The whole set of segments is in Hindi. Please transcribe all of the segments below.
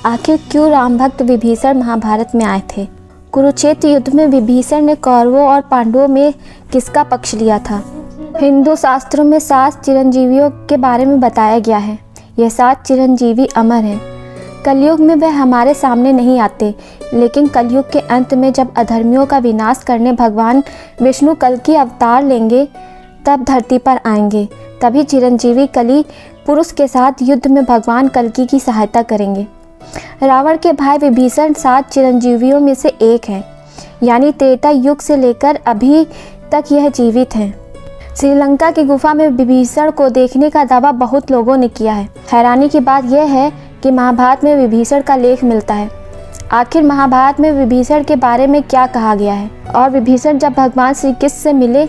आखिर क्यों राम भक्त विभीषण महाभारत में आए थे? कुरुक्षेत्र युद्ध में विभीषण ने कौरवों और पांडवों में किसका पक्ष लिया था? हिंदू शास्त्रों में 7 चिरंजीवियों के बारे में बताया गया है। यह 7 चिरंजीवी अमर हैं। कलयुग में वे हमारे सामने नहीं आते, लेकिन कलयुग के अंत में जब अधर्मियों का विनाश करने भगवान विष्णु कल की अवतार लेंगे, तब धरती पर आएंगे। तभी चिरंजीवी कली पुरुष के साथ युद्ध में भगवान कल्कि की सहायता करेंगे। रावण के भाई विभीषण 7 चिरंजीवियों में से एक हैं, यानी त्रेता युग से लेकर अभी तक यह जीवित हैं। श्रीलंका की गुफा में विभीषण को देखने का दावा बहुत लोगों ने किया है। हैरानी की बात यह है कि महाभारत में विभीषण का लेख मिलता है। आखिर महाभारत में विभीषण के बारे में क्या कहा गया है, और विभीषण जब भगवान श्री कृष्ण से मिले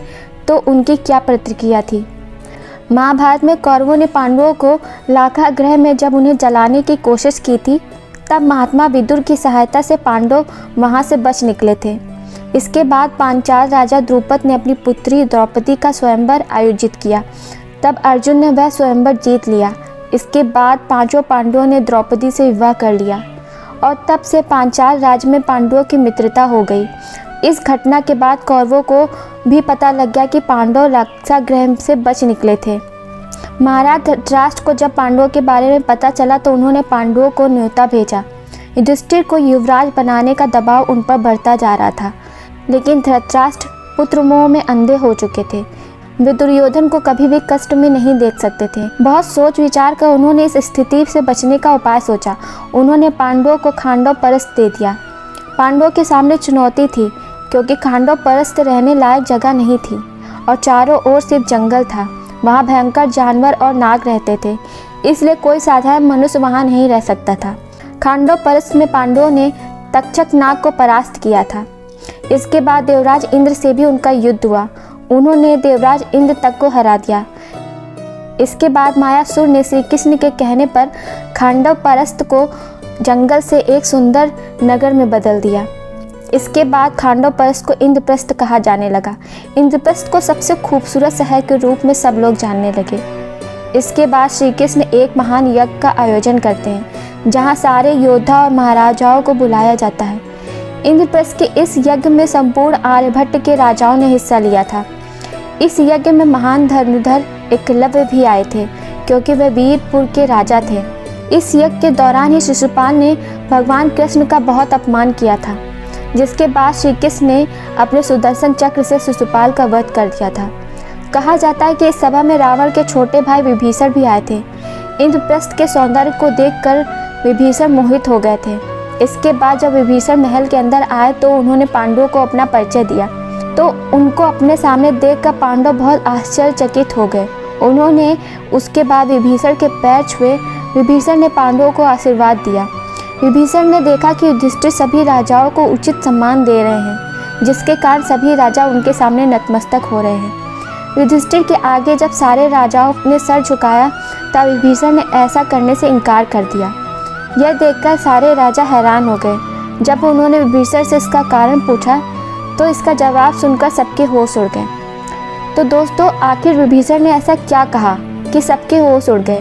तो उनकी क्या प्रतिक्रिया थी? महाभारत में कौरवों ने पांडवों को लाक्षागृह में जब उन्हें जलाने की कोशिश की थी, तब महात्मा विदुर की सहायता से पांडव वहां से बच निकले थे। इसके बाद पांचाल राजा द्रुपद ने अपनी पुत्री द्रौपदी का स्वयंवर आयोजित किया। तब अर्जुन ने वह स्वयंवर जीत लिया। इसके बाद 5 पांडवों ने द्रौपदी से विवाह कर लिया और तब से पांचाल राज्य में पांडवों की मित्रता हो गई। इस घटना के बाद कौरवों को भी पता लग गया कि पांडव लाक्षागृह से बच निकले थे। महाराज धृतराष्ट्र को जब पांडवों के बारे में पता चला तो उन्होंने पांडवों को न्योता भेजा। युधिष्ठिर को युवराज बनाने का दबाव उन पर बढ़ता जा रहा था, लेकिन धृतराष्ट्र पुत्रमोह में अंधे हो चुके थे। वे दुर्योधन को कभी भी कष्ट में नहीं देख सकते थे। बहुत सोच विचार कर उन्होंने इस स्थिति से बचने का उपाय सोचा। उन्होंने पांडवों को खांडव परस्त दे दिया। पांडवों के सामने चुनौती थी, क्योंकि खांडव परस्त रहने लायक जगह नहीं थी और चारों ओर सिर्फ जंगल था। वहाँ भयंकर जानवर और नाग रहते थे, इसलिए कोई साधारण मनुष्य वहाँ नहीं रह सकता था। खांडव परस्त में पांडवों ने तक्षक नाग को परास्त किया था। इसके बाद देवराज इंद्र से भी उनका युद्ध हुआ। उन्होंने देवराज इंद्र तक को हरा दिया। इसके बाद मायासुर ने श्री कृष्ण के कहने पर खांडव परस्त को जंगल से एक सुंदर नगर में बदल दिया। इसके बाद खांडव परस्त को इंद्रप्रस्थ कहा जाने लगा। इंद्रप्रस्थ को सबसे खूबसूरत शहर के रूप में सब लोग जानने लगे। इसके बाद श्री कृष्ण एक महान यज्ञ का आयोजन करते हैं, जहां सारे योद्धा और महाराजाओं को बुलाया जाता है। इंद्रप्रस्थ के इस यज्ञ में संपूर्ण आर्यभट्ट के राजाओं ने हिस्सा लिया था। इस यज्ञ में महान धनुर्धर एकलव्य भी आए थे, क्योंकि वे वीरपुर के राजा थे। इस यज्ञ के दौरान ही शिशुपाल ने भगवान कृष्ण का बहुत अपमान किया था, जिसके बाद श्री कृष्ण ने अपने सुदर्शन चक्र से शिशुपाल का वध कर दिया था। कहा जाता है कि इस सभा में रावण के छोटे भाई विभीषण भी आए थे। इंद्रप्रस्थ के सौंदर्य को देखकर विभीषण मोहित हो गए थे। इसके बाद जब विभीषण महल के अंदर आए तो उन्होंने पांडवों को अपना परिचय दिया, तो उनको अपने सामने देखकर पांडव बहुत आश्चर्यचकित हो गए। उन्होंने उसके बाद विभीषण के पैर छुए। विभीषण ने पांडवों को आशीर्वाद दिया। विभीषण ने देखा कि युधिष्ठिर सभी राजाओं को उचित सम्मान दे रहे हैं, जिसके कारण सभी राजा उनके सामने नतमस्तक हो रहे हैं। युधिष्ठिर के आगे जब सारे राजाओं ने सर झुकाया, तब विभीषण ने ऐसा करने से इनकार कर दिया। यह देखकर सारे राजा हैरान हो गए। जब उन्होंने विभीषण से इसका कारण पूछा, तो इसका जवाब सुनकर सबके होश उड़ गए। तो दोस्तों, आखिर विभीषण ने ऐसा क्या कहा कि सबके होश उड़ गए?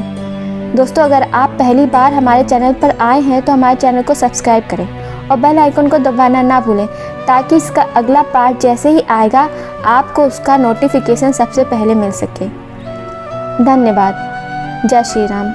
दोस्तों, अगर आप पहली बार हमारे चैनल पर आए हैं तो हमारे चैनल को सब्सक्राइब करें और बेल आइकन को दबाना ना भूलें, ताकि इसका अगला पार्ट जैसे ही आएगा आपको उसका नोटिफिकेशन सबसे पहले मिल सके। धन्यवाद। जय श्री राम।